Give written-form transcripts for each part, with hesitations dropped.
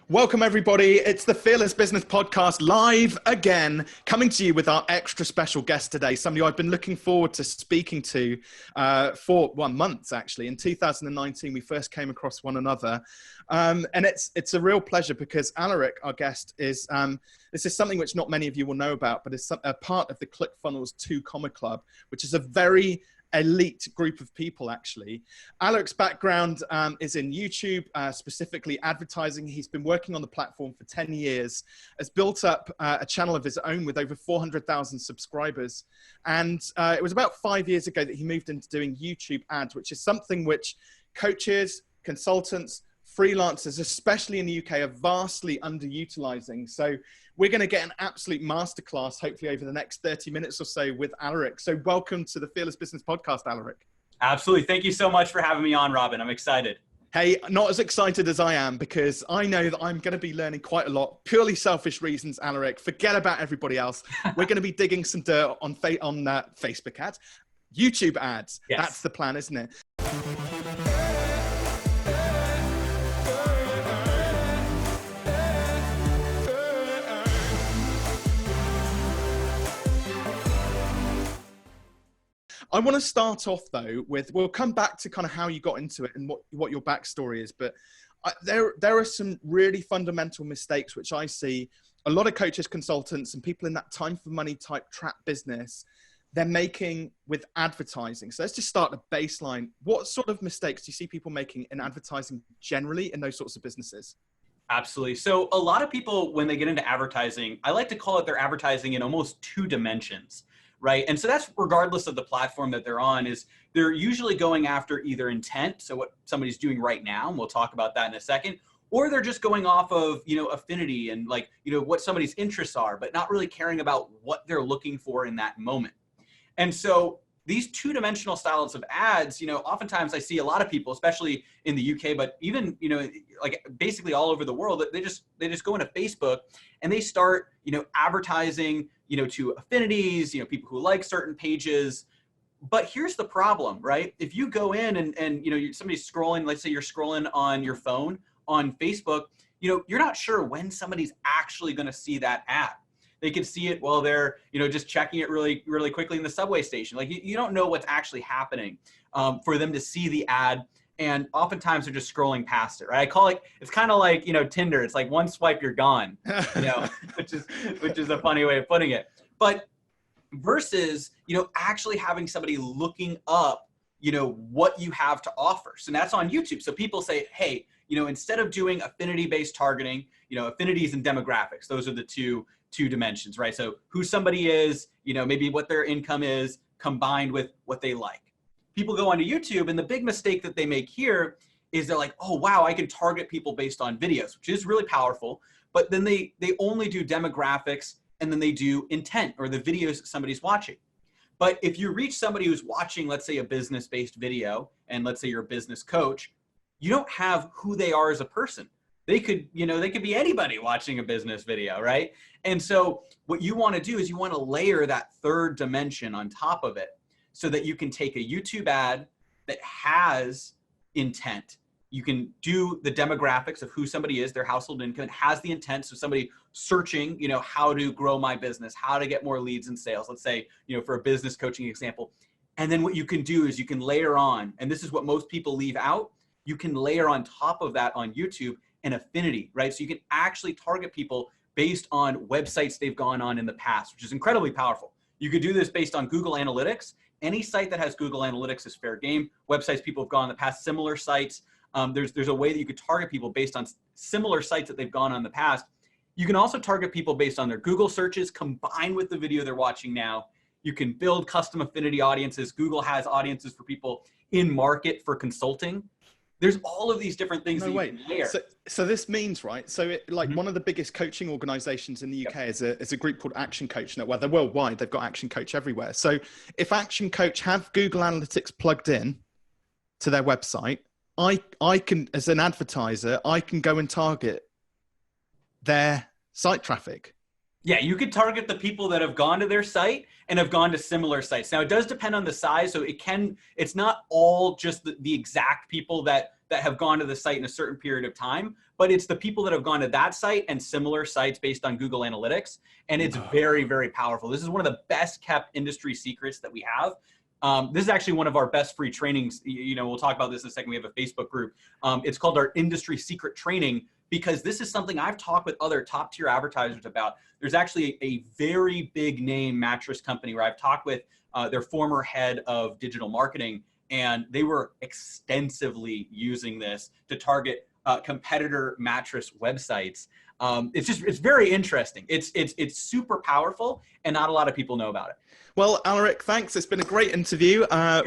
Welcome everybody. It's the Fearless Business Podcast live again, coming to you with our extra special guest today, somebody I've been looking forward to speaking to for months actually. In 2019, we first came across one another. And it's a real pleasure because Aleric, our guest, is this is something which not many of you will know about, but it's a part of the ClickFunnels 2 Comma Club, which is a very elite group of people actually. Aleric's background is in YouTube, specifically advertising. He's been working on the platform for 10 years, has built up a channel of his own with over 400,000 subscribers. And it was about 5 years ago that he moved into doing YouTube ads, which is something which coaches, consultants, freelancers, especially in the UK, are vastly underutilizing. So we're going to get an absolute masterclass, hopefully over the next 30 minutes or so with Aleric. So welcome to the Fearless Business Podcast, Aleric. Absolutely. Thank you so much for having me on, Robin. I'm excited. Hey, not as excited as I am because I know that I'm going to be learning quite a lot. Purely selfish reasons, Aleric. Forget about everybody else. We're going to be digging some dirt on Facebook ads, YouTube ads. Yes. That's the plan, isn't it? I want to start off though with, we'll come back to kind of how you got into it and what your backstory is, but there are some really fundamental mistakes which I see a lot of coaches, consultants, and people in that time for money type trap business, they're making with advertising. So let's just start at the baseline. What sort of mistakes do you see people making in advertising generally in those sorts of businesses? Absolutely. So a lot of people, when they get into advertising, I like to call it they're advertising in almost two dimensions. Right. And so that's regardless of the platform that they're on, is they're usually going after either intent. So what somebody's doing right now, and we'll talk about that in a second, or they're just going off of, affinity and what somebody's interests are, but not really caring about what they're looking for in that moment. And so these two-dimensional styles of ads, oftentimes I see a lot of people, especially in the UK, but even, like basically all over the world, they just go into Facebook and they start, advertising, to affinities, people who like certain pages. But here's the problem, right? If you go in and somebody's scrolling, let's say you're scrolling on your phone on Facebook, you're not sure when somebody's actually going to see that ad. They could see it while they're, just checking it really, really quickly in the subway station. Like you don't know what's actually happening for them to see the ad. And oftentimes they're just scrolling past it, right? I call it, it's kind of like, Tinder. It's like one swipe, you're gone, which is a funny way of putting it. But versus, actually having somebody looking up, what you have to offer. So that's on YouTube. So people say, hey, instead of doing affinity-based targeting, affinities and demographics, those are the two dimensions, right? So who somebody is, maybe what their income is combined with what they like. People go onto YouTube, and the big mistake that they make here is they're like, oh, wow, I can target people based on videos, which is really powerful. But then they only do demographics, and then they do intent or the videos that somebody's watching. But if you reach somebody who's watching, let's say a business-based video, and let's say you're a business coach, you don't have who they are as a person. They could be anybody watching a business video, right? And so what you want to do is you want to layer that third dimension on top of it so that you can take a YouTube ad that has intent. You can do the demographics of who somebody is, their household income. It has the intent. So somebody searching, how to grow my business, how to get more leads and sales, let's say, for a business coaching example. And then what you can do is you can layer on, and this is what most people leave out, you can layer on top of that on YouTube an affinity, right? So you can actually target people based on websites they've gone on in the past, which is incredibly powerful. You could do this based on Google Analytics. Any site that has Google Analytics is fair game. Websites people have gone in the past, similar sites. There's a way that you could target people based on similar sites that they've gone on in the past. You can also target people based on their Google searches combined with the video they're watching now. You can build custom affinity audiences. Google has audiences for people in market for consulting. There's all of these different things that you can layer. So this means, right? So one of the biggest coaching organizations in the UK is a group called Action Coach. Well, they're worldwide. They've got Action Coach everywhere. So if Action Coach have Google Analytics plugged in to their website, I can, as an advertiser, I can go and target their site traffic. Yeah, you could target the people that have gone to their site and have gone to similar sites. Now, it does depend on the size. So it's not all just the exact people that that have gone to the site in a certain period of time, but it's the people that have gone to that site and similar sites based on Google Analytics. And it's very, very powerful. This is one of the best kept industry secrets that we have. This is actually one of our best free trainings. We'll talk about this in a second. We have a Facebook group. It's called our Industry Secret Training, because this is something I've talked with other top tier advertisers about. There's actually a very big name mattress company where I've talked with their former head of digital marketing, and they were extensively using this to target competitor mattress websites. It's very interesting. It's super powerful, and not a lot of people know about it. Well, Aleric, thanks. It's been a great interview. No.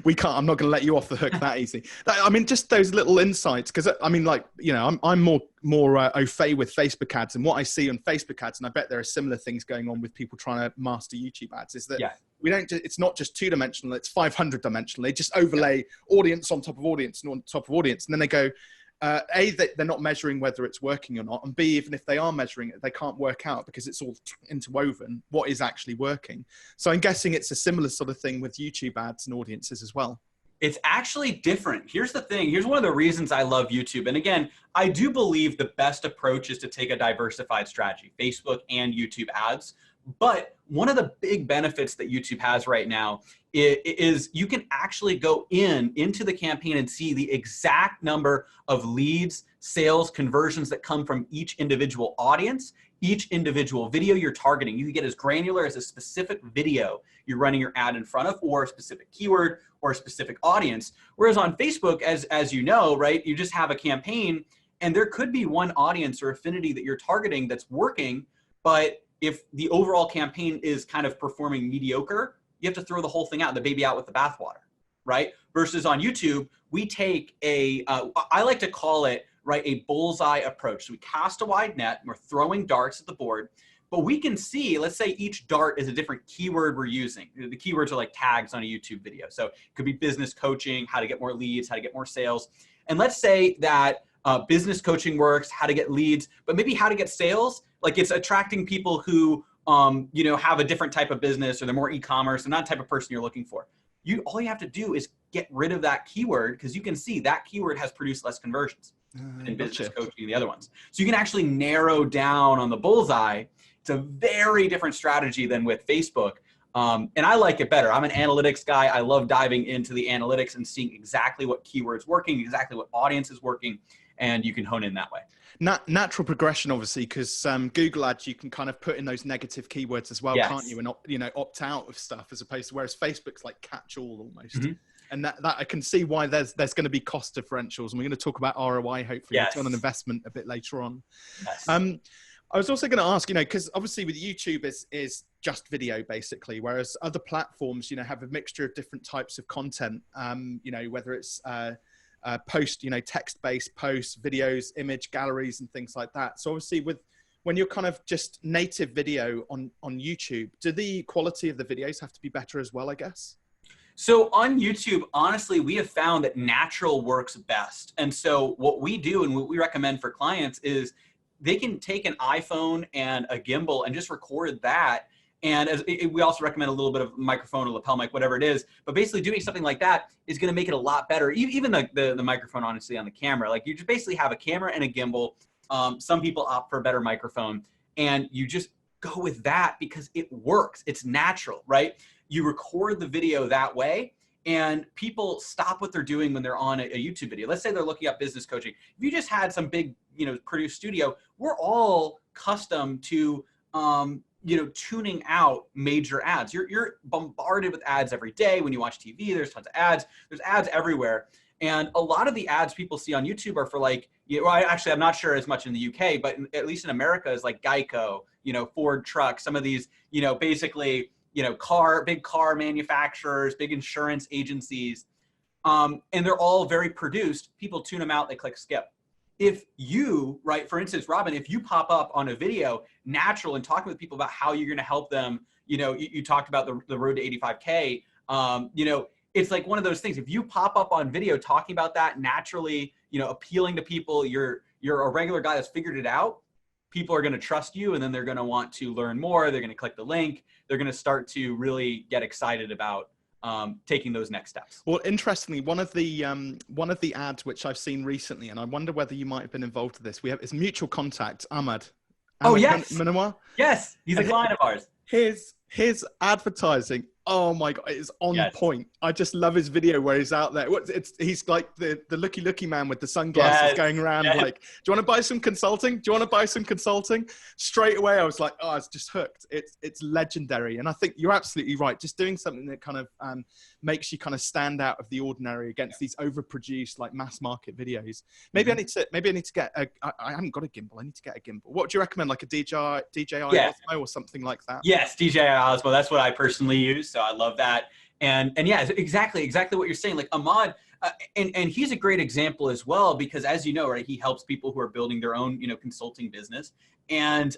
We can't. I'm not going to let you off the hook that easy. I mean, just those little insights, because I mean, I'm more au fait with Facebook ads, and what I see on Facebook ads, and I bet there are similar things going on with people trying to master YouTube ads, is that it's not just 2-dimensional, it's 500-dimensional. They just overlay audience on top of audience and on top of audience, and then they go, A, they're not measuring whether it's working or not, and B, even if they are measuring it, they can't work out because it's all interwoven what is actually working. So I'm guessing it's a similar sort of thing with YouTube ads and audiences as well. It's actually different. Here's the thing. Here's one of the reasons I love YouTube. And again, I do believe the best approach is to take a diversified strategy, Facebook and YouTube ads. But one of the big benefits that YouTube has right now is you can actually go into the campaign and see the exact number of leads, sales, conversions that come from each individual audience, each individual video you're targeting. You can get as granular as a specific video you're running your ad in front of, or a specific keyword or a specific audience. Whereas on Facebook, as you know, right, you just have a campaign, and there could be one audience or affinity that you're targeting that's working, but if the overall campaign is kind of performing mediocre, you have to throw the whole thing out, the baby out with the bathwater, right? Versus on YouTube, we take I like to call it, right, a bullseye approach. So we cast a wide net, and we're throwing darts at the board, but we can see, let's say each dart is a different keyword we're using. The keywords are like tags on a YouTube video. So it could be business coaching, how to get more leads, how to get more sales. And let's say that business coaching works, how to get leads, but maybe how to get sales, like it's attracting people who, have a different type of business, or they're more e-commerce, and not the type of person you're looking for. All you have to do is get rid of that keyword, because you can see that keyword has produced less conversions than business coaching and the other ones. So you can actually narrow down on the bullseye. It's a very different strategy than with Facebook. And I like it better. I'm an analytics guy. I love diving into the analytics and seeing exactly what keywords working, exactly what audience is working, and you can hone in that way. Natural progression, obviously, because Google ads, you can kind of put in those negative keywords as well, can't you? And opt out of stuff, as opposed to, whereas Facebook's like catch all almost. Mm-hmm. And that I can see why there's going to be cost differentials, and we're going to talk about ROI, hopefully, return on investment, a bit later on. Yes. I was also going to ask, because obviously with YouTube is just video basically, whereas other platforms, have a mixture of different types of content, whether it's post, text-based posts, videos, image galleries, and things like that. So obviously when you're kind of just native video on YouTube, do the quality of the videos have to be better as well, I guess? So on YouTube, honestly, we have found that natural works best. And so what we do and what we recommend for clients is they can take an iPhone and a gimbal and just record that. And we also recommend a little bit of microphone or lapel mic, whatever it is. But basically doing something like that is going to make it a lot better. Even the microphone, honestly, on the camera. Like you just basically have a camera and a gimbal. Some people opt for a better microphone. And you just go with that because it works. It's natural, right? You record the video that way, and people stop what they're doing when they're on a YouTube video. Let's say they're looking up business coaching. If you just had some big, produced studio, we're all accustomed to, tuning out major ads. You're bombarded with ads every day. When you watch TV, there's tons of ads. There's ads everywhere. And a lot of the ads people see on YouTube are for I'm not sure as much in the UK, but at least in America is like Geico, Ford trucks, some of these, basically, big car manufacturers, big insurance agencies. And they're all very produced. People tune them out, they click skip. If you, right, for instance, Robin, if you pop up on a video natural and talking with people about how you're going to help them, you talked about the road to 85K, it's like one of those things. If you pop up on video talking about that naturally, appealing to people, you're a regular guy that's figured it out, people are going to trust you, and then they're going to want to learn more. They're going to click the link. They're going to start to really get excited about taking those next steps. Well, interestingly, one of the ads which I've seen recently, and I wonder whether you might have been involved with this. It's mutual contact, Ahmad. Oh, yes. Manoa. Yes, he's a client of ours. His advertising, oh my God, it is on point. I just love his video where he's out there. He's like the looky man with the sunglasses going around like, do you want to buy some consulting? Do you want to buy some consulting? Straight away, I was like, oh, I was just hooked. It's legendary. And I think you're absolutely right. Just doing something that kind of makes you kind of stand out of the ordinary against these overproduced like mass market videos. Maybe I need to get I haven't got a gimbal. I need to get a gimbal. What do you recommend? Like a DJI Osmo or something like that? Yes, DJI Osmo. That's what I personally use. So I love that. And yeah, exactly what you're saying. Like Ahmad, and he's a great example as well, because as you know, right, he helps people who are building their own, consulting business. And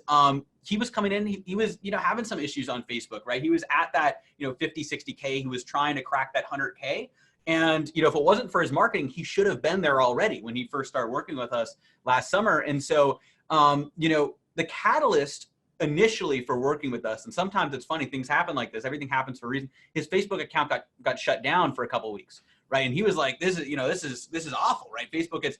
he was coming in, he was, having some issues on Facebook, right? He was at that, 50, 60K. He was trying to crack that 100K. And, if it wasn't for his marketing, he should have been there already when he first started working with us last summer. And so, the catalyst initially for working with us, and sometimes it's funny, things happen like this, everything happens for a reason. His Facebook account got shut down for a couple of weeks, right? And he was like, this is awful, right? Facebook gets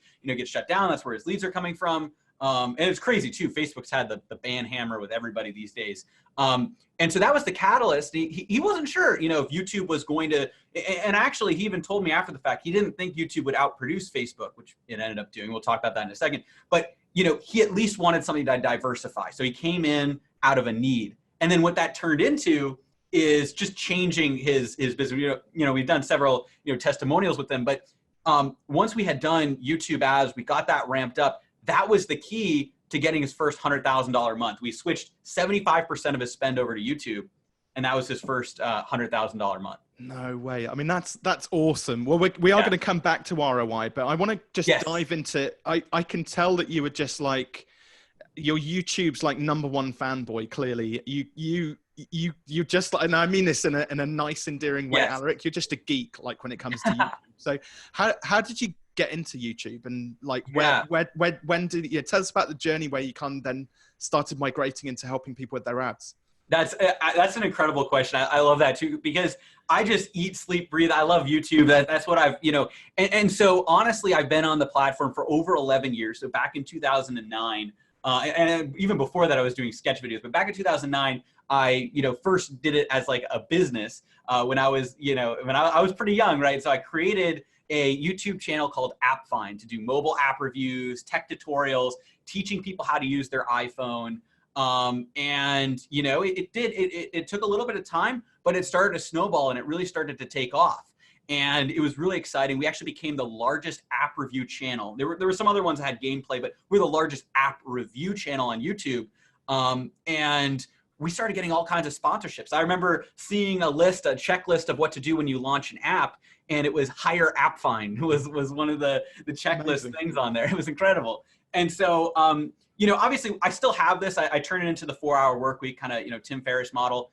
shut down. That's where his leads are coming from. And it's crazy too. Facebook's had the ban hammer with everybody these days. And so that was the catalyst. He wasn't sure, if YouTube was going to, and actually he even told me after the fact, he didn't think YouTube would outproduce Facebook, which it ended up doing. We'll talk about that in a second. But, he at least wanted something to diversify. So he came in out of a need. And then what that turned into is just changing his business. We've done several, testimonials with them, but once we had done YouTube ads, we got that ramped up. That was the key to getting his first $100,000 month. We switched 75% of his spend over to YouTube, and that was his first $100,000 month. No way. I mean, that's awesome. Well, we are going to come back to ROI, but I want to just dive into, I can tell that you were just like, your YouTube's like #1 fanboy, clearly. You just like, and I mean this in a nice, endearing way, Aleric, you're just a geek, like when it comes to YouTube. So how did you get into YouTube, and like when did you tell us about the journey where you then started migrating into helping people with their ads? That's an incredible question. I love that too, because I just eat, sleep, breathe. I love YouTube. That's what I've, and so honestly, I've been on the platform for over 11 years. So back in 2009, and even before that, I was doing sketch videos. But back in 2009, I, first did it as like a business when I was, when I was pretty young, right? So I created a YouTube channel called AppFind to do mobile app reviews, tech tutorials, teaching people how to use their iPhone. And it took a little bit of time, but it started to snowball and it really started to take off. And it was really exciting. We actually became the largest app review channel. There were some other ones that had gameplay, but we're the largest app review channel on YouTube. And we started getting all kinds of sponsorships. I remember seeing a checklist of what to do when you launch an app, and it was hire AppFind was one of the checklist things on there. It was incredible. And so, obviously I still have this. I turn it into the 4-hour work week, kind of, Tim Ferriss model.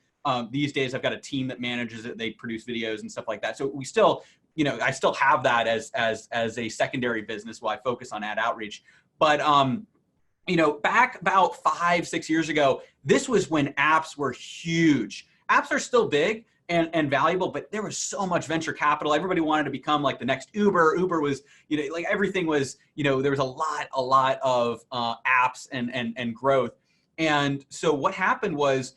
These days I've got a team that manages it. They produce videos and stuff like that. So we still, I still have that as a secondary business while I focus on ad outreach. But, back about 5-6 years ago, this was when apps were huge. Apps are still big and valuable, but there was so much venture capital. Everybody wanted to become like the next Uber. Uber was, like everything was, there was a lot of apps and growth. And so what happened was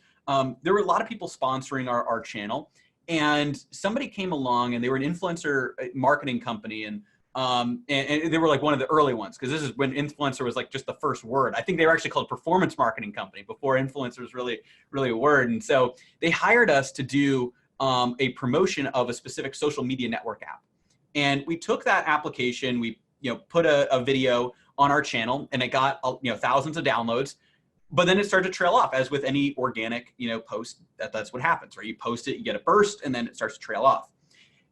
there were a lot of people sponsoring our channel, and somebody came along and they were an influencer marketing company, and they were like one of the early ones, because this is when influencer was like just the first word. I think they were actually called performance marketing company before influencer was really a word. And so they hired us to do a promotion of a specific social media network app. And we took that application, we put a video on our channel, and it got thousands of downloads. But then it started to trail off, as with any organic post. That's what happens, right? You post it, you get a burst, and then it starts to trail off.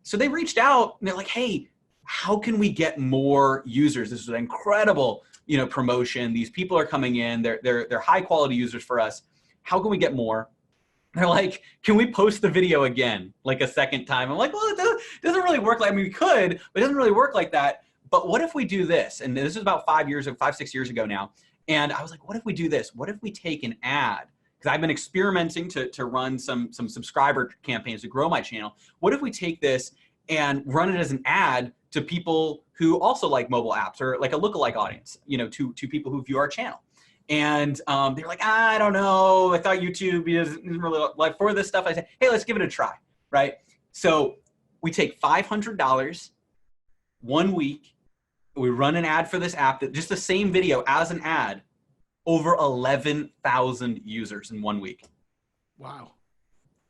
So they reached out and they're like, hey, how can we get more users? This is an incredible, promotion. These people are coming in. They're high quality users for us. How can we get more? They're like, can we post the video again, like a second time? I'm like, well, it doesn't really work like, we could, but it doesn't really work like that. But what if we do this? And this is about 5-6 years ago now. And I was like, what if we do this? What if we take an ad? because I've been experimenting to run some subscriber campaigns to grow my channel. What if we take this and run it as an ad to people who also like mobile apps, or like a lookalike audience, to people who view our channel? And they're like, I don't know. I thought YouTube isn't really like for this stuff. I said, hey, let's give it a try, right? So we take $500 1 week. We run an ad for this app, that just the same video as an ad, over 11,000 users in 1 week. Wow.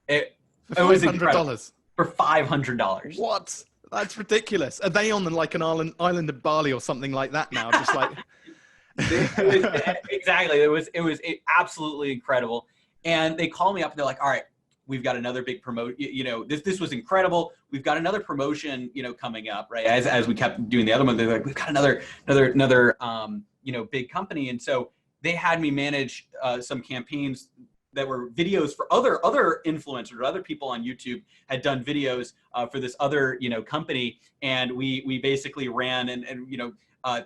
It was incredible. For $500. What? That's ridiculous. Are they on like an island of Bali or something like that now? Just like exactly. It was absolutely incredible. And they call me up and they're like, all right, we've got another big promote. This was incredible. We've got another promotion, coming up, right? As we kept doing the other one, they're like, we've got another big company. And so they had me manage some campaigns that were videos for other influencers, other people on YouTube had done videos for this other, company. And we basically ran and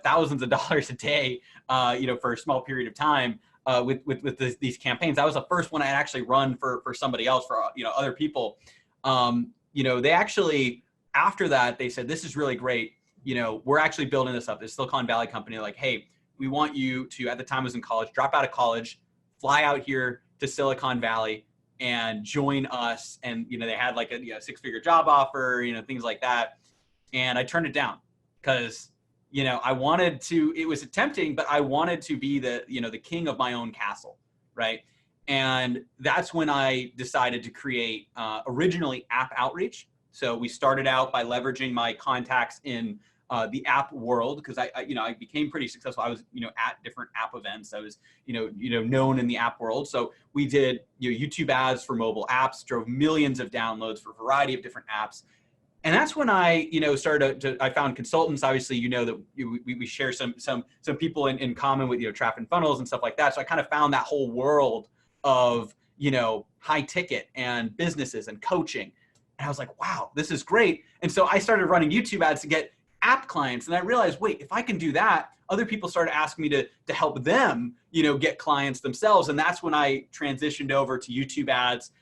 thousands of dollars a day, for a small period of time with these campaigns. That was the first one I had actually run for somebody else, for, other people. They actually, after that, they said, this is really great. We're actually building this up. This Silicon Valley company, like, hey, we want you to, at the time I was in college, drop out of college, fly out here to Silicon Valley and join us. And, they had like a six-figure job offer, things like that. And I turned it down because, I wanted to, it was tempting, but I wanted to be the king of my own castle, right? And that's when I decided to create originally app outreach. So we started out by leveraging my contacts in the app world, because I became pretty successful. I was, at different app events. I was, known in the app world. So we did, YouTube ads for mobile apps, drove millions of downloads for a variety of different apps. And that's when I, started I found consultants. Obviously, that we share some people in common with, traffic and funnels and stuff like that. So I kind of found that whole world of, high ticket and businesses and coaching. And I was like, wow, this is great. And so I started running YouTube ads to get app clients. And I realized, wait, if I can do that, other people started asking me to help them, get clients themselves. And that's when I transitioned over to YouTube ads,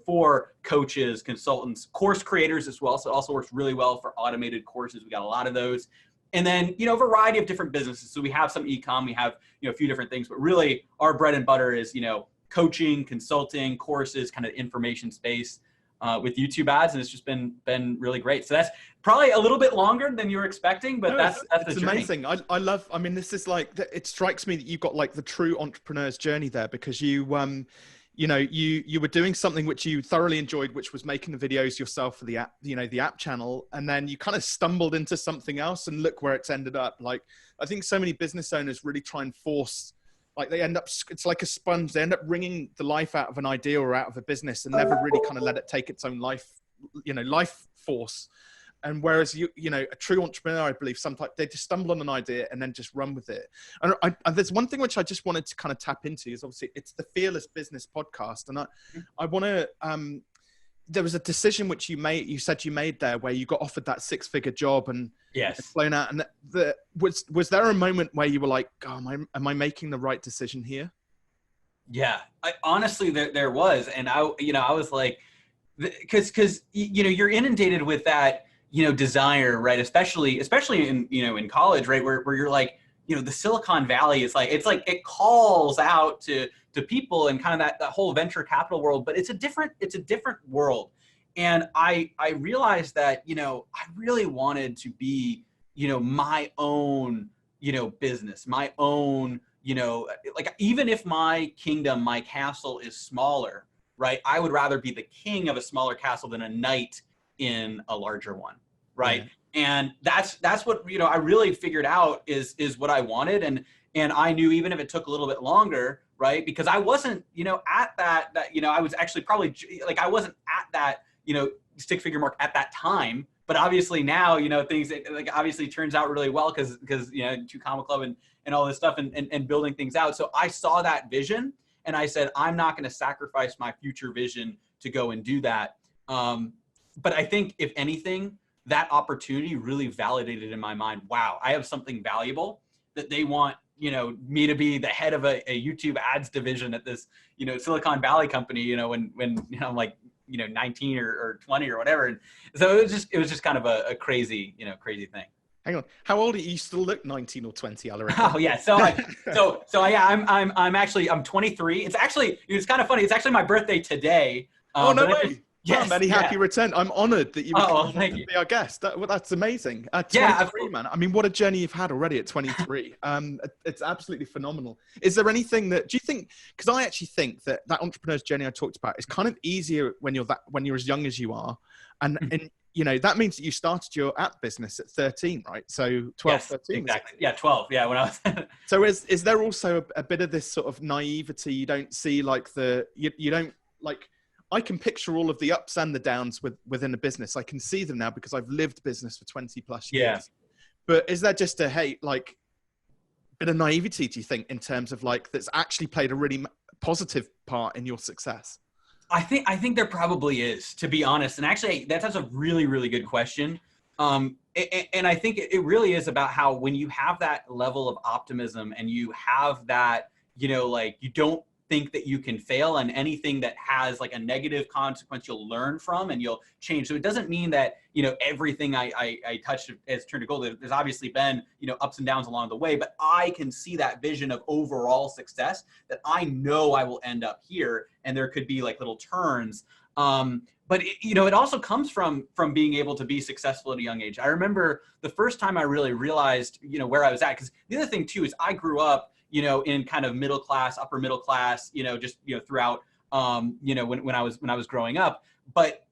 for coaches, consultants, course creators as well. So it also works really well for automated courses. We got a lot of those. And then, a variety of different businesses. So we have some e-com, we have, a few different things, but really our bread and butter is, coaching, consulting, courses, kind of information space. With YouTube ads, and it's just been really great. So that's probably a little bit longer than you were expecting, but that's the journey. Amazing. I mean, this is like, it strikes me that you've got like the true entrepreneur's journey there, because you were doing something which you thoroughly enjoyed, which was making the videos yourself for the app, the app channel, and then you kind of stumbled into something else, and look where it's ended up. Like, I think so many business owners really try and force, like they end up, it's like a sponge. They end up wringing the life out of an idea or out of a business and never really kind of let it take its own life force. And whereas a true entrepreneur, I believe, sometimes they just stumble on an idea and then just run with it. And there's one thing which I just wanted to kind of tap into is, obviously it's the Fearless Business Podcast. And I want to, there was a decision which you said you made there where you got offered that six-figure job and yes, flown out. And was there a moment where you were like, oh, am I making the right decision here? Yeah, honestly, there was. And I was like, because you're inundated with that, desire, right? Especially in, in college, right? Where you're like, the Silicon Valley is like, it calls out to people and kind of that whole venture capital world, but it's a different world. And I realized that, I really wanted to be, my own, business, my own, like, even if my kingdom, my castle is smaller, right? I would rather be the king of a smaller castle than a knight in a larger one, right? Yeah. And that's what, I really figured out is what I wanted. And I knew, even if it took a little bit longer, right? Because I wasn't, at that, I was actually probably like, I wasn't at that, six-figure mark at that time. But obviously now, things like obviously turns out really well because Two Comma Club and all this stuff and building things out. So I saw that vision and I said, I'm not going to sacrifice my future vision to go and do that. But I think, if anything, that opportunity really validated in my mind, wow, I have something valuable that they want, me to be the head of a YouTube ads division at this, Silicon Valley company, when I'm like, 19 or 20 or whatever. And so it was just kind of a crazy, crazy thing. Hang on. How old are you? You still look 19 or 20, Aleric. Oh yeah. I'm 23. It's kind of funny. It's actually my birthday today. Oh, no way. Yes. Many happy return. I'm honored that you would come thank to you. be our guest. That's amazing. 23, man. I mean, what a journey you've had already at 23. It's absolutely phenomenal. Is there anything do you think, because I actually think that entrepreneur's journey I talked about is kind of easier when you're as young as you are. And that means that you started your app business at 13, right? So 12, yes, 13. Exactly. Yeah, 12. Yeah, when I was. So is there also a bit of this sort of naivety? You don't see like you don't like, I can picture all of the ups and the downs within a business. I can see them now because I've lived business for 20 plus years. Yeah. But is there just a bit of naivety, do you think, in terms of that's actually played a really positive part in your success? I think there probably is, to be honest. And actually, that's a really, really good question. And I think it really is about how when you have that level of optimism and you have that, you don't think that you can fail, and anything that has like a negative consequence you'll learn from and you'll change. So it doesn't mean that everything I touched has turned to gold. There's obviously been ups and downs along the way, but I can see that vision of overall success, that I know I will end up here, and there could be like little turns. But it also comes from being able to be successful at a young age. I remember the first time I really realized where I was at, because the other thing too is I grew up in kind of middle class, upper middle class, throughout, when I was growing up. But,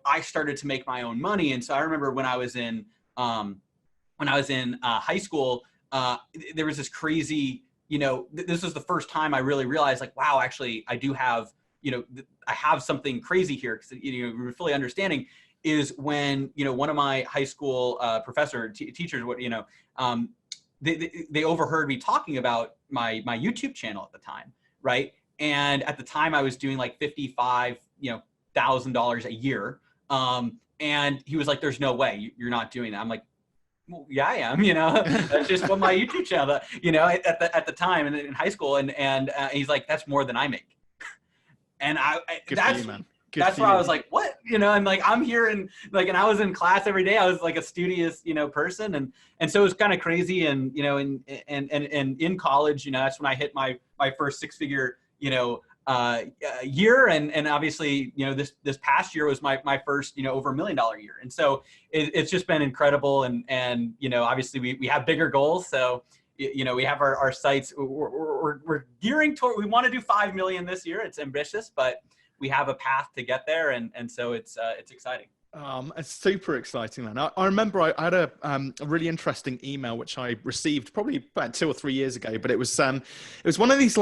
I started to make my own money. And so I remember when I was in high school, there was this crazy, this was the first time I really realized like, wow, actually I do have, I have something crazy here. Cause we're fully understanding is when, one of my high school teachers, they overheard me talking about my YouTube channel at the time, right? And at the time I was doing like $55,000 a year. And he was like, "There's no way you're not doing that." I'm like, "Well, yeah, I am." That's just what my YouTube channel, at the time and in high school. And he's like, "That's more than I make." And that's where I was like, what? And like, I'm here and I was in class every day. I was like a studious, person. And so it was kind of crazy. And, and in college, that's when I hit my first six-figure, year. And obviously, this past year was my first, over $1 million year. And so it's just been incredible. And obviously we have bigger goals. So, we have our sights, we're gearing toward, we want to do 5 million this year. It's ambitious, but we have a path to get there. And so it's exciting. It's super exciting, man. I remember I had a really interesting email, which I received probably about 2 or 3 years ago, but it was one of these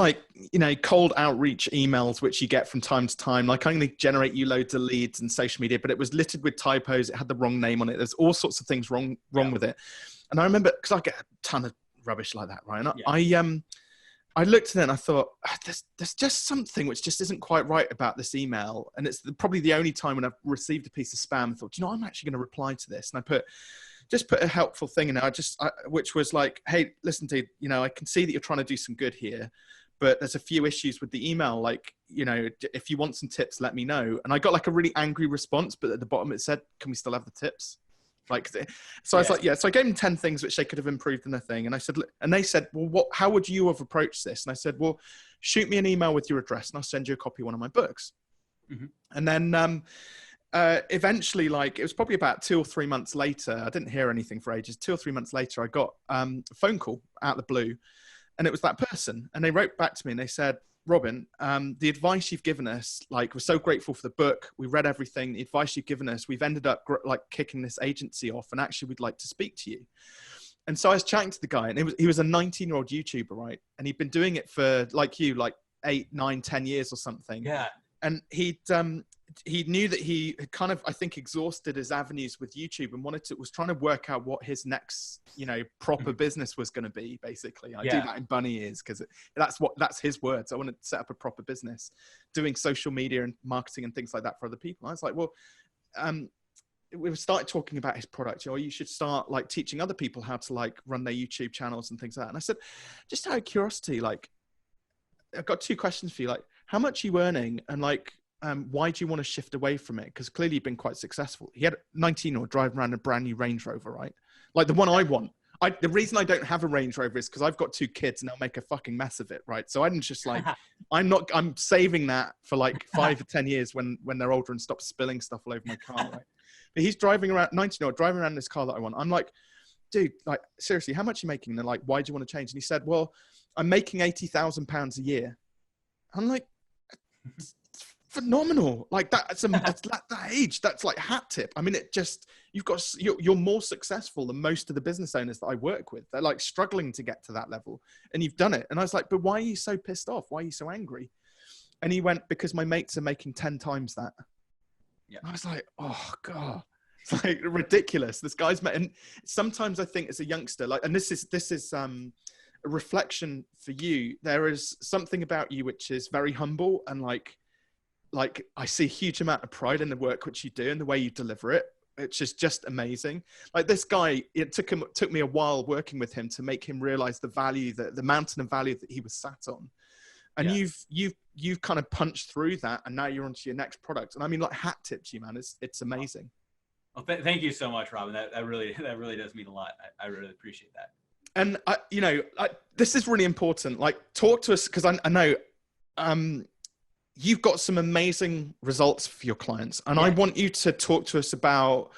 cold outreach emails, which you get from time to time, like I'm going to generate you loads of leads and social media, but it was littered with typos. It had the wrong name on it. There's all sorts of things wrong with it. And I remember, cause I get a ton of rubbish like that, right? And I looked at it and I thought, there's just something which just isn't quite right about this email. And it's probably the only time when I've received a piece of spam, I thought, I'm actually going to reply to this. And I put a helpful thing in there. Which was like, hey, listen, dude, I can see that you're trying to do some good here, but there's a few issues with the email. Like, if you want some tips, let me know. And I got like a really angry response, but at the bottom it said, can we still have the tips? I was like, yeah. So I gave them 10 things which they could have improved in the thing. And I said, and they said, well, how would you have approached this? And I said, well, shoot me an email with your address and I'll send you a copy of one of my books. Mm-hmm. And then eventually, it was probably about 2 or 3 months later, I didn't hear anything for ages. 2 or 3 months later, I got a phone call out of the blue, and it was that person. And they wrote back to me and they said, Robin, the advice you've given us, we're so grateful for the book. We read everything, the advice you've given us. We've ended up kicking this agency off, and actually we'd like to speak to you. And so I was chatting to the guy, and he was a 19-year-old YouTuber, right? And he'd been doing it for 8, 9, 10 years or something. Yeah. And he knew that he had kind of, I think, exhausted his avenues with YouTube and was trying to work out what his next, proper business was going to be. Basically, I do that in bunny ears because that's his words. I want to set up a proper business, doing social media and marketing and things like that for other people. I was like, well, we started talking about his product. You should start like teaching other people how to like run their YouTube channels and things like that. And I said, just out of curiosity, like, I've got 2 questions for you. Like, how much are you earning? And like, why do you want to shift away from it? Because clearly you've been quite successful. He had 19 driving around a brand new Range Rover, right? Like the one I want. The reason I don't have a Range Rover is because I've got 2 kids and they'll make a fucking mess of it, right? So I'm just like, I'm saving that for like 5 or 10 years when they're older and stop spilling stuff all over my car, right? But he's driving around, 19 driving around this car that I want. I'm like, dude, like seriously, how much are you making? And they're like, why do you want to change? And he said, well, I'm making £80,000 a year. I'm like, phenomenal. Like that's that age, that's like hat tip. I mean, you're more successful than most of the business owners that I work with. They're like struggling to get to that level, and you've done it. And I was like, but why are you so pissed off? Why are you so angry? And he went, because my mates are making 10 times that. Yeah. I was like, oh God, it's like ridiculous. This guy's met. And sometimes I think as a youngster, like, and this is a reflection for you. There is something about you which is very humble, and like I see a huge amount of pride in the work which you do and the way you deliver it. It's just amazing. Like this guy, it took me a while working with him to make him realize the value, the mountain of value that he was sat on. And you've kind of punched through that, and now you're onto your next product. And I mean, like, hat tip to you, man. It's amazing. Well, thank you so much, Robin. That really does mean a lot. I really appreciate that. And this is really important. Like, talk to us, because I know you've got some amazing results for your clients, and I want you to talk to us about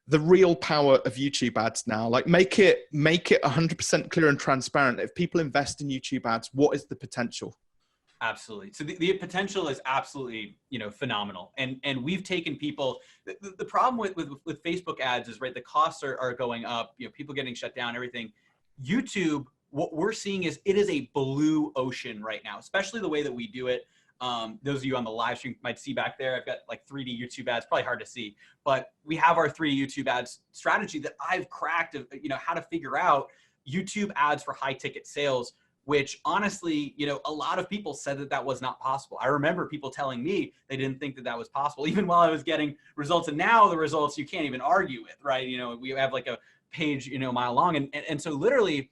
the real power of YouTube ads now. Like, make it 100% clear and transparent. If people invest in YouTube ads, what is the potential? Absolutely. So the potential is absolutely, phenomenal. And we've taken people, the problem with Facebook ads is, right, the costs are going up, people getting shut down, everything. YouTube, what we're seeing is it is a blue ocean right now, especially the way that we do it. Those of you on the live stream might see back there, I've got like 3D YouTube ads, probably hard to see, but we have our 3D YouTube ads strategy that I've cracked of, how to figure out YouTube ads for high ticket sales, which honestly, a lot of people said that was not possible. I remember people telling me they didn't think that was possible, even while I was getting results. And now the results you can't even argue with, right? We have like a page, a mile long. And so literally,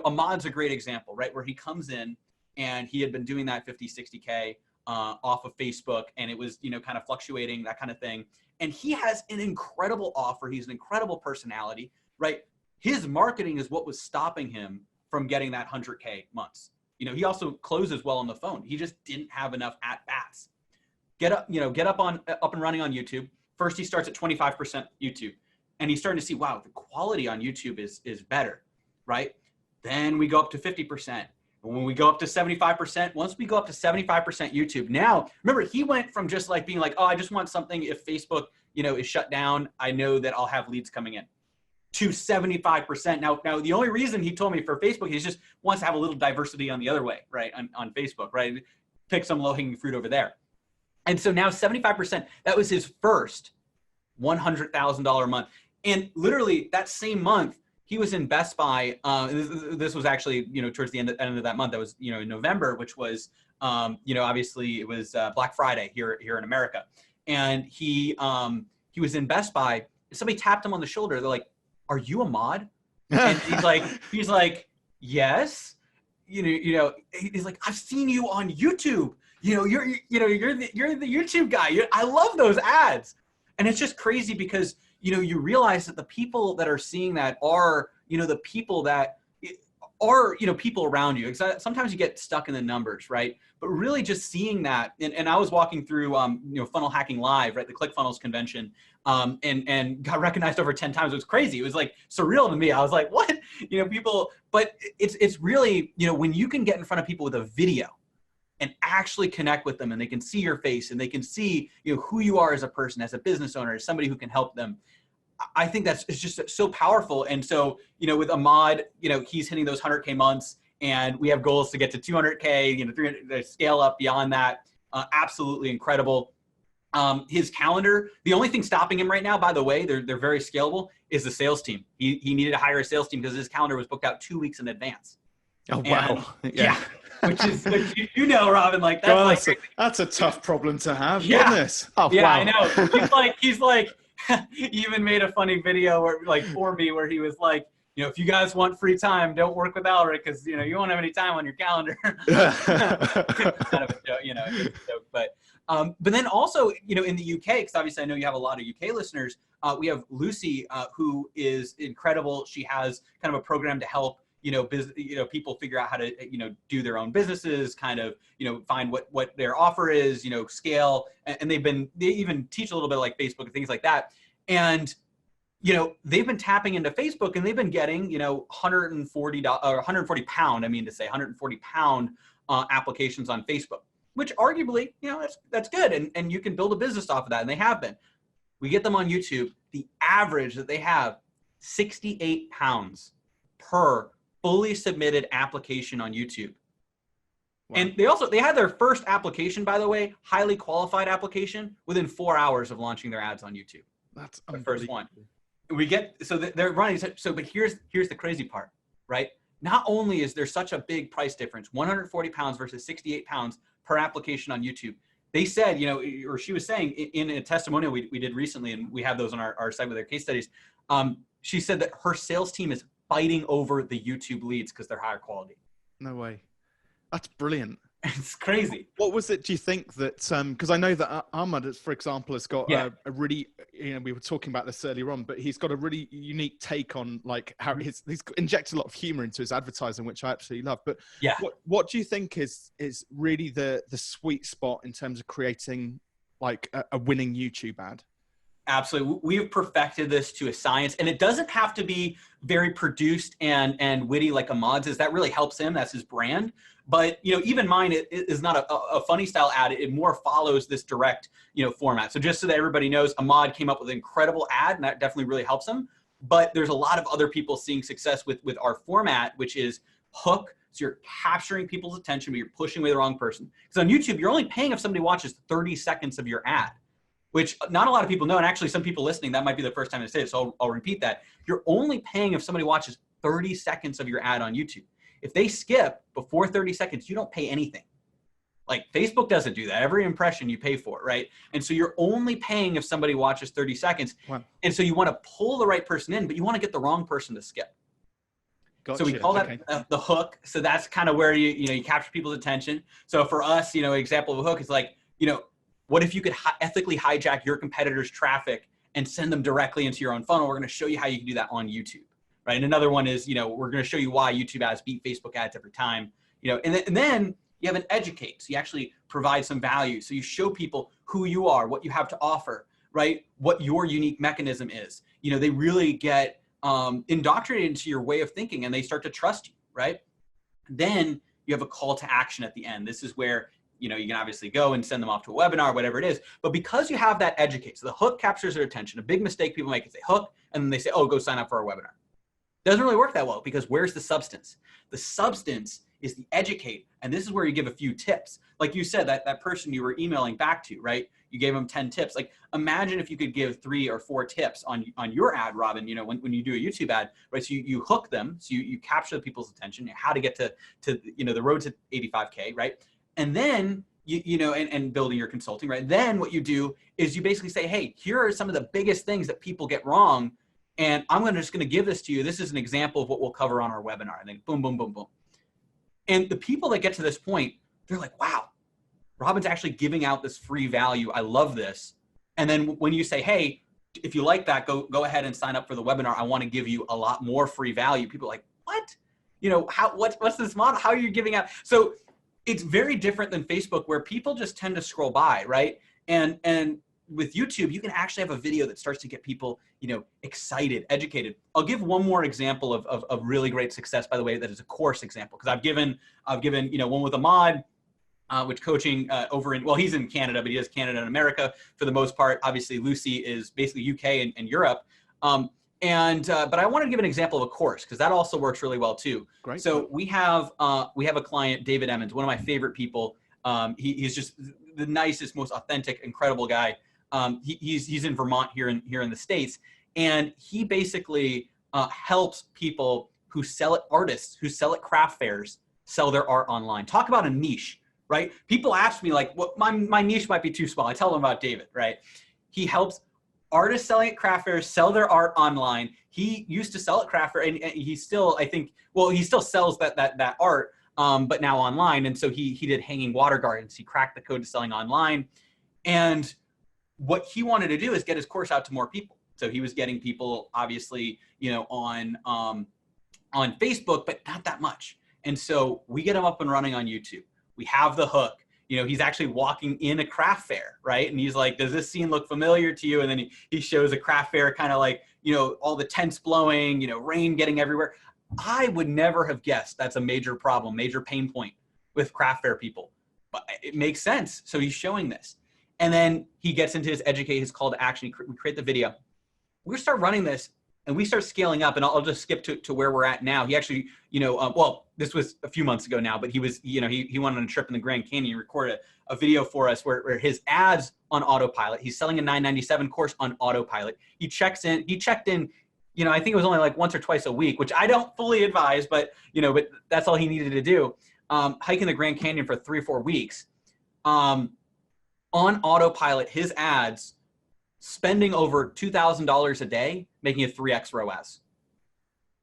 Ahmad's a great example, right? Where he comes in and he had been doing that 50, 60K off of Facebook, and it was, kind of fluctuating, that kind of thing. And he has an incredible offer. He's an incredible personality, right? His marketing is what was stopping him from getting that 100K months. He also closes well on the phone. He just didn't have enough at bats. Get up and running on YouTube. First, he starts at 25% YouTube, and he's starting to see, wow, the quality on YouTube is better, right? Then we go up to 50%. When we go up to 75%, once we go up to 75% YouTube, now, remember, he went from just like being like, oh, I just want something if Facebook, is shut down, I know that I'll have leads coming in, to 75%. Now, the only reason he told me for Facebook, he just wants to have a little diversity on the other way, right? On Facebook, right? Pick some low-hanging fruit over there. And so now 75%, that was his first $100,000 a month. And literally that same month, he was in Best Buy. This was actually, towards the end of that month. That was, in November, which was, obviously it was Black Friday here in America. And he was in Best Buy. Somebody tapped him on the shoulder. They're like, "Are you Ahmad?" And he's like, "Yes." He's like, "I've seen you on YouTube. You're the YouTube guy. I love those ads." And it's just crazy because you realize that the people that are seeing that are, the people that are, people around you. Sometimes you get stuck in the numbers, right? But really just seeing that, and I was walking through, Funnel Hacking Live, right? The ClickFunnels convention, and got recognized over 10 times. It was crazy. It was like surreal to me. I was like, what? People, but it's really, when you can get in front of people with a video and actually connect with them, and they can see your face, and they can see, who you are as a person, as a business owner, as somebody who can help them. I think it's just so powerful. And so, with Ahmad, he's hitting those 100K months, and we have goals to get to 200K, 300, scale up beyond that. Absolutely incredible. His calendar, the only thing stopping him right now, by the way, they're very scalable, is the sales team. He needed to hire a sales team because his calendar was booked out 2 weeks in advance. Oh, wow. Yeah. Which Robin, like that's God, that's a tough problem to have. Yeah. Goodness. Oh, yeah, wow. I know. He's like, he even made a funny video where, like, for me, where he was like, if you guys want free time, don't work with Aleric because, you won't have any time on your calendar. Kind of a joke, it's a joke. But then also, in the UK, because obviously I know you have a lot of UK listeners, we have Lucy, who is incredible. She has kind of a program to help, people figure out how to, do their own businesses, kind of, find what their offer is, scale. And they even teach a little bit like Facebook and things like that. And they've been tapping into Facebook and they've been getting, £140 or £140, 140 pound applications on Facebook, which arguably, that's good. And you can build a business off of that. And they have been. We get them on YouTube. The average that they have, 68 pounds per fully submitted application on YouTube. Wow. And they had their first application, by the way, highly qualified application, within 4 hours of launching their ads on YouTube. That's the first one. They're running. But here's the crazy part, right? Not only is there such a big price difference, 140 pounds versus 68 pounds per application on YouTube. They said, or she was saying in a testimonial we did recently, and we have those on our site with their case studies. She said that her sales team is fighting over the YouTube leads because they're higher quality. No way. That's brilliant. It's crazy. What was it, do you think, that, because I know that Ahmad, for example, has got a really, we were talking about this earlier on, but he's got a really unique take on like how he's injected a lot of humor into his advertising, which I absolutely love. But what do you think is really the sweet spot in terms of creating like a winning YouTube ad? Absolutely. We have perfected this to a science, and it doesn't have to be very produced and witty like Ahmad's is. That really helps him. That's his brand. But, even mine is not a funny style ad. It more follows this direct, format. So just so that everybody knows, Ahmad came up with an incredible ad, and that definitely really helps him. But there's a lot of other people seeing success with our format, which is hook. So you're capturing people's attention, but you're pushing away the wrong person. Because on YouTube, you're only paying if somebody watches 30 seconds of your ad, which not a lot of people know. And actually some people listening, that might be the first time to say it. So I'll repeat that. You're only paying if somebody watches 30 seconds of your ad on YouTube. If they skip before 30 seconds, you don't pay anything. Like Facebook doesn't do that. Every impression you pay for, right? And so you're only paying if somebody watches 30 seconds. Wow. And so you want to pull the right person in, but you want to get the wrong person to skip. Gotcha. So we call that the hook. So that's kind of where you capture people's attention. So for us, example of a hook is like, what if you could ethically hijack your competitor's traffic and send them directly into your own funnel? We're going to show you how you can do that on YouTube. Right. And another one is, we're going to show you why YouTube ads beat Facebook ads every time, and then you have an educate. So you actually provide some value. So you show people who you are, what you have to offer, right? What your unique mechanism is. They really get indoctrinated into your way of thinking and they start to trust you, right? Then you have a call to action at the end. This is where, you can obviously go and send them off to a webinar, whatever it is. But because you have that educate, so the hook captures their attention. A big mistake people make is they hook and then they say, oh, go sign up for our webinar. Doesn't really work that well because where's the substance? The substance is the educate. And this is where you give a few tips. Like you said, that person you were emailing back to, right? You gave them 10 tips. Like imagine if you could give 3 or 4 tips on your ad, Robin, when you do a YouTube ad, right? So you hook them. So you capture people's attention, how to get to the road to 85K, right? And then, and building your consulting, right? Then what you do is you basically say, hey, here are some of the biggest things that people get wrong. And I'm just going to give this to you. This is an example of what we'll cover on our webinar. And then boom, boom, boom, boom. And the people that get to this point, they're like, wow, Robin's actually giving out this free value. I love this. And then when you say, hey, if you like that, go ahead and sign up for the webinar. I want to give you a lot more free value. People are like, what? What's this model? How are you giving out? So it's very different than Facebook where people just tend to scroll by, right? And with YouTube, you can actually have a video that starts to get people, excited, educated. I'll give one more example of really great success, by the way, that is a course example. Because I've given, one with Ahmad, which coaching he's in Canada, but he does Canada and America for the most part. Obviously, Lucy is basically UK and Europe. But I wanted to give an example of a course because that also works really well too. Great. So we have a client, David Emmons, one of my favorite people. He's just the nicest, most authentic, incredible guy. He's in Vermont here in the States, and he basically helps people who sell at artists who sell at craft fairs sell their art online. Talk about a niche, right? People ask me like, what my niche might be too small. I tell them about David, right? He helps artists selling at craft fairs sell their art online. He used to sell at craft fair, and he still, I think, well, he still sells that art, but now online. And so he did hanging water gardens. He cracked the code to selling online. And what he wanted to do is get his course out to more people. So he was getting people, obviously, on Facebook, but not that much. And so we get him up and running on YouTube. We have the hook. He's actually walking in a craft fair, right? And he's like, does this scene look familiar to you? And then he shows a craft fair, kind of like, all the tents blowing, rain getting everywhere. I would never have guessed that's a major problem, major pain point with craft fair people, but it makes sense. So he's showing this. And then he gets into his call to action. We create the video. We start running this and we start scaling up, and I'll just skip to where we're at now. He actually, well, this was a few months ago now, but he was, he went on a trip in the Grand Canyon. He recorded a video for us where his ads on autopilot. He's selling a $9.97 course on autopilot. He checked in, I think it was only like once or twice a week, which I don't fully advise, but that's all he needed to do. Hiking the Grand Canyon for 3 or 4 weeks. On autopilot, his ads, spending over $2,000 a day, making a 3x ROAS.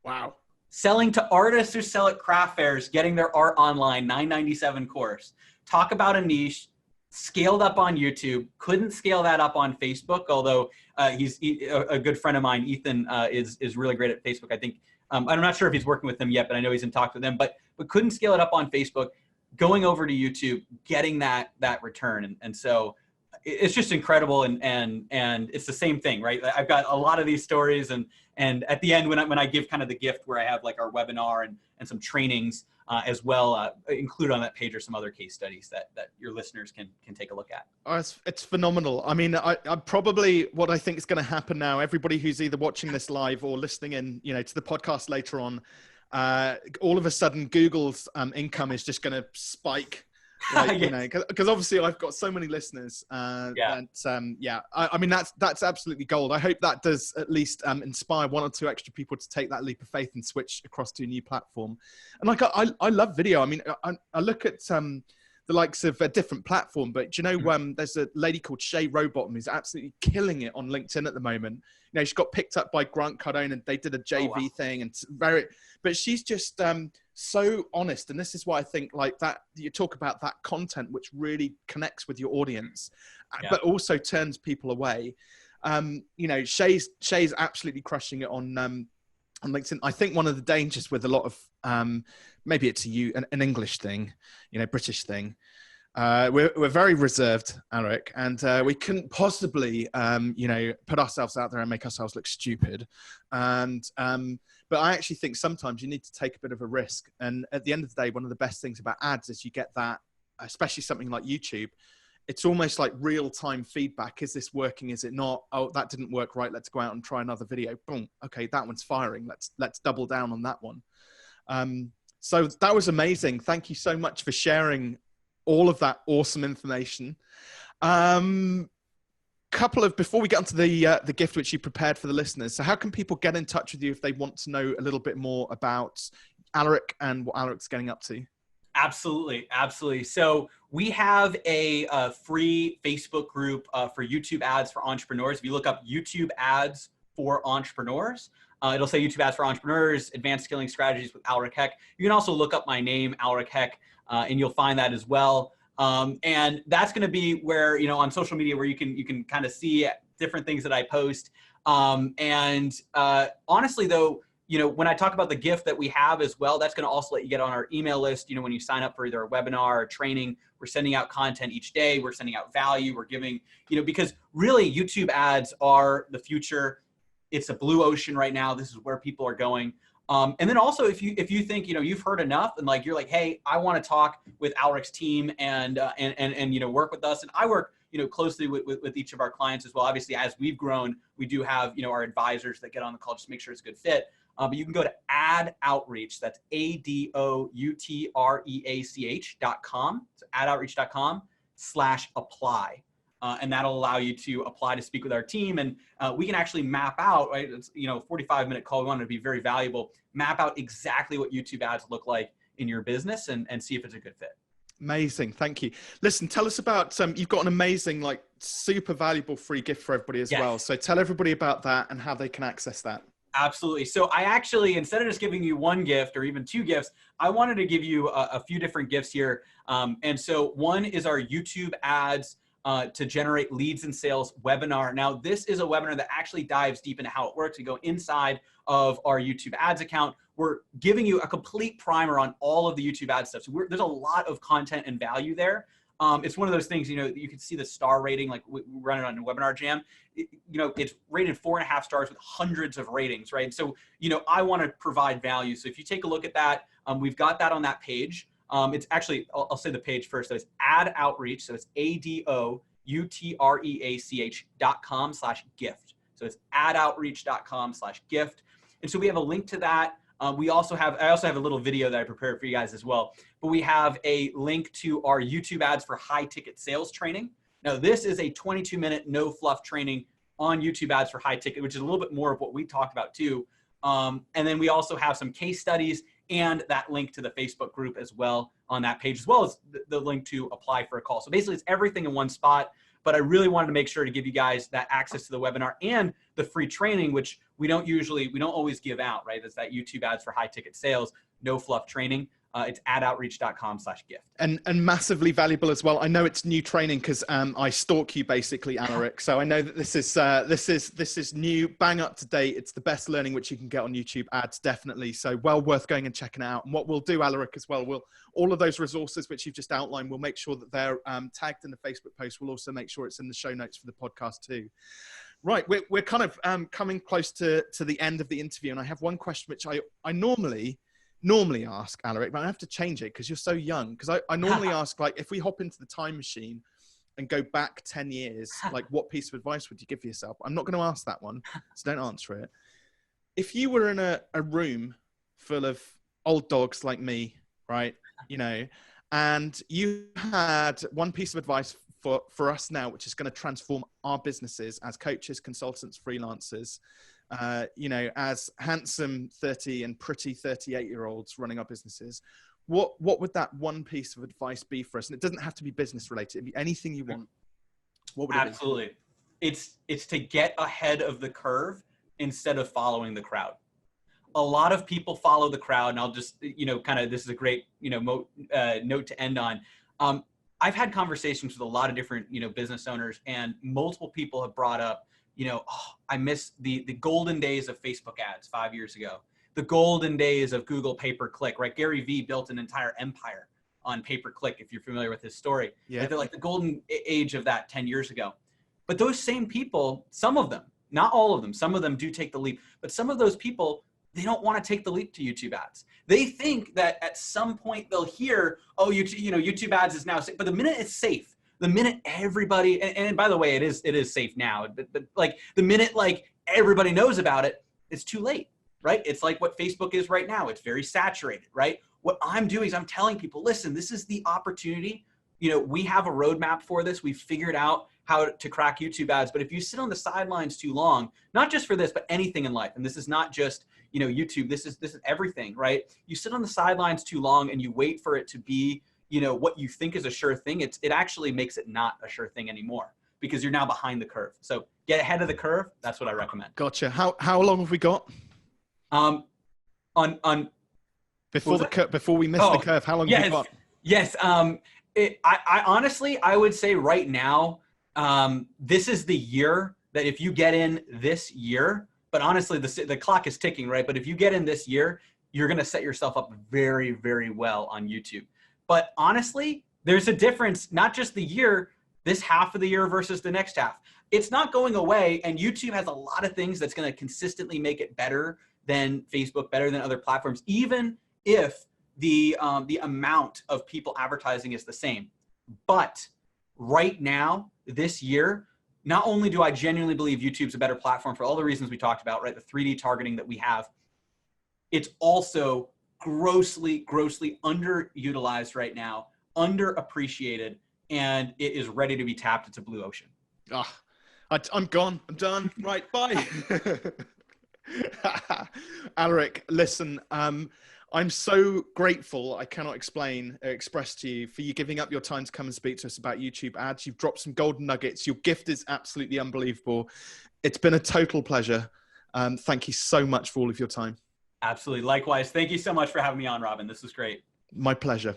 Wow. Selling to artists who sell at craft fairs, getting their art online, $9.97 course. Talk about a niche, scaled up on YouTube, couldn't scale that up on Facebook, although he's a good friend of mine, Ethan, is really great at Facebook. I think, I'm not sure if he's working with them yet, but I know he's in talks with them, but couldn't scale it up on Facebook, going over to YouTube, getting that return. And so it's just incredible. And it's the same thing, right? I've got a lot of these stories, and at the end, when I give kind of the gift where I have like our webinar and some trainings as well, include on that page, or some other case studies that your listeners can take a look at. Oh, it's phenomenal. I mean, I probably, what I think is going to happen now, everybody who's either watching this live or listening in, to the podcast later on, all of a sudden Google's income is just going to spike. Like, Yes. because obviously I've got so many listeners. I mean, that's absolutely gold. I hope that does at least inspire 1 or 2 extra people to take that leap of faith and switch across to a new platform. And like, I love video. I mean, I look at the likes of a different platform, but there's a lady called Shay Rowbottom who's absolutely killing it on LinkedIn at the moment. She got picked up by Grant Cardone and they did a JV thing, and but she's just so honest. And this is why I think like that, you talk about that content, which really connects with your audience, but also turns people away. Shay's absolutely crushing it on LinkedIn. I think one of the dangers with a lot of, maybe it's an English thing, British thing. We're very reserved, Aleric, and we couldn't possibly, put ourselves out there and make ourselves look stupid. But I actually think sometimes you need to take a bit of a risk. And at the end of the day, one of the best things about ads is you get that, especially something like YouTube. It's almost like real-time feedback. Is this working? Is it not? Oh, that didn't work right. Let's go out and try another video. Boom. Okay, that one's firing. Let's double down on that one. So that was amazing. Thank you so much for sharing all of that awesome information. Before we get onto the gift which you prepared for the listeners, so how can people get in touch with you if they want to know a little bit more about Aleric and what Aleric's getting up to? Absolutely. So we have a free Facebook group for YouTube ads for entrepreneurs. If you look up YouTube ads for entrepreneurs, it'll say YouTube ads for entrepreneurs, advanced scaling strategies with Aleric Heck. You can also look up my name, Aleric Heck, and you'll find that as well. And that's going to be where, on social media, where you can kind of see different things that I post. Honestly, though, when I talk about the gift that we have as well, that's going to also let you get on our email list. When you sign up for either a webinar or training, we're sending out content each day. We're sending out value. We're giving, because really YouTube ads are the future. It's a blue ocean right now. This is where people are going. And then also, if you think, you've heard enough and like, you're like, hey, I want to talk with Aleric's team and work with us. And I work, closely with each of our clients as well. Obviously, as we've grown, we do have, our advisors that get on the call just to make sure it's a good fit. But you can go to AdOutreach. That's AdOutreach.com. So adoutreach.com/apply. And that'll allow you to apply to speak with our team. And we can actually map out, right? It's, 45-minute call. We want it to be very valuable. Map out exactly what YouTube ads look like in your business and see if it's a good fit. Amazing. Thank you. Listen, tell us about, you've got an amazing super valuable free gift for everybody as well. So tell everybody about that and how they can access that. Absolutely. So I actually, instead of just giving you one gift or even two gifts, I wanted to give you a few different gifts here. And so one is our YouTube ads to generate leads and sales webinar. Now, this is a webinar that actually dives deep into how it works. We go inside of our YouTube ads account. We're giving you a complete primer on all of the YouTube ad stuff. So there's a lot of content and value there. It's one of those things, you know, you can see the star rating, like we run it on a Webinar Jam. You know, it's rated 4.5 stars with hundreds of ratings, right? So, you know, I want to provide value. So if you take a look at that, we've got that on that page. It's actually, I'll say the page first. So it's Ad Outreach. So it's adoutreach.com/gift. So it's adoutreach.com/gift. And so we have a link to that. I also have a little video that I prepared for you guys as well, but we have a link to our YouTube ads for high ticket sales training. Now this is a 22-minute no fluff training on YouTube ads for high ticket, which is a little bit more of what we talked about too. And then we also have some case studies and that link to the Facebook group as well on that page, as well as the link to apply for a call. So basically it's everything in one spot, but I really wanted to make sure to give you guys that access to the webinar and the free training, which we don't always give out, right? That's that YouTube ads for high ticket sales, no fluff training. It's adoutreach.com/gift. And massively valuable as well. I know it's new training because I stalk you basically, Aleric. So I know that this is new, bang up to date. It's the best learning which you can get on YouTube ads, definitely. So well worth going and checking it out. And what we'll do, Aleric, as well, all of those resources which you've just outlined, we'll make sure that they're tagged in the Facebook post. We'll also make sure it's in the show notes for the podcast too. Right, we're kind of coming close to the end of the interview, and I have one question which I normally ask, Aleric, but I have to change it because you're so young. Because I normally ask, like, if we hop into the time machine and go back 10 years, like, what piece of advice would you give yourself? I'm not going to ask that one, so don't answer it. If you were in a room full of old dogs like me, right, you know, and you had one piece of advice for us now, which is going to transform our businesses as coaches, consultants, freelancers, you know, as handsome 30 and pretty 38-year-olds running our businesses, what would that one piece of advice be for us? And it doesn't have to be business related. It'd be anything you want. What would it be? Absolutely. It's to get ahead of the curve instead of following the crowd. A lot of people follow the crowd, and I'll just, you know, kind of, this is a great, you know, note to end on. I've had conversations with a lot of different, you know, business owners, and multiple people have brought up, you know, oh, I miss the golden days of Facebook ads 5 years ago, the golden days of Google pay-per-click, right? Gary Vee built an entire empire on pay-per-click, if you're familiar with his story. Yeah. Right? They're like the golden age of that 10 years ago. But those same people, some of them, not all of them, some of them do take the leap, but some of those people, they don't want to take the leap to YouTube ads. They think that at some point they'll hear, oh, YouTube ads is now safe. But the minute it's safe, the minute everybody, and by the way, it is safe now, but like the minute like everybody knows about it, it's too late, right? It's like what Facebook is right now. It's very saturated, right? What I'm doing is I'm telling people, listen, this is the opportunity. You know, we have a roadmap for this. We've figured out how to crack YouTube ads. But if you sit on the sidelines too long, not just for this, but anything in life, and this is not just, you know, YouTube, this is everything, right? You sit on the sidelines too long and you wait for it to be, you know, what you think is a sure thing. It actually makes it not a sure thing anymore because you're now behind the curve. So get ahead of the curve. That's what I recommend. Gotcha. How long have we got? Before we miss the curve, how long have we got? Yes. I honestly, I would say right now, this is the year that if you get in this year, but honestly, the clock is ticking, right? But if you get in this year, you're going to set yourself up very, very well on YouTube. But honestly, there's a difference, not just the year, this half of the year versus the next half. It's not going away, and YouTube has a lot of things that's going to consistently make it better than Facebook, better than other platforms, even if the amount of people advertising is the same. But right now, this year, not only do I genuinely believe YouTube's a better platform for all the reasons we talked about, right? The 3D targeting that we have, it's also grossly underutilized right now, underappreciated, and it is ready to be tapped. It's a blue ocean. I'm gone. I'm done. Right, bye. Aleric, listen, I'm so grateful. I cannot express to you for you giving up your time to come and speak to us about YouTube ads. You've dropped some golden nuggets. Your gift is absolutely unbelievable. It's been a total pleasure. Thank you so much for all of your time. Absolutely. Likewise. Thank you so much for having me on, Robin. This was great. My pleasure.